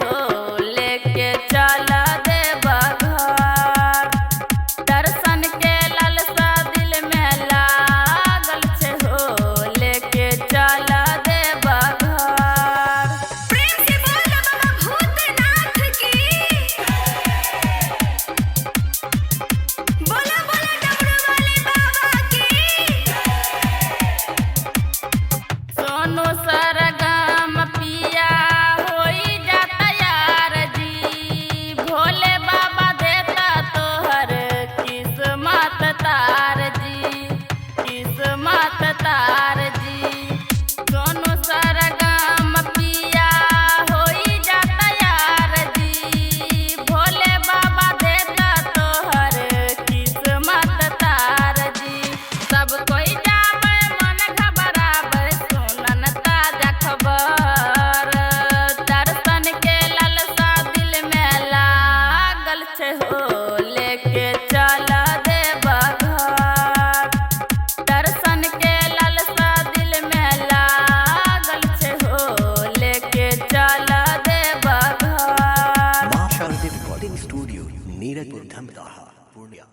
हो लेके चल देव घर। दर्शन के लालसा दिल में लागल छे हो लेके चल देव घर। प्रेम से बोल बाबा भूतनाथ की। बोला बोला डमरू वाले बाबा की। सोनू सरगम पिया होई जाता यार जी। भोले बाबा देता तोहर किस्मत तार जी, किस्मत तार जी। सोनू सरगम पिया होई जाता यार जी। भोले बाबा देता तोहर किस्मत तार जी। सब कोई जावे मन घबरावे सुनन ताजा खबर। दर्शन के लालसा दिल में लागल छे हो लेके चल देव घर। दर्शन के लालसा दिल में लागल छे हो लेके चल देव घर। मां शांति रिकॉर्डिंग स्टूडियो नीरजपुर धमदाहा पूर्णिया।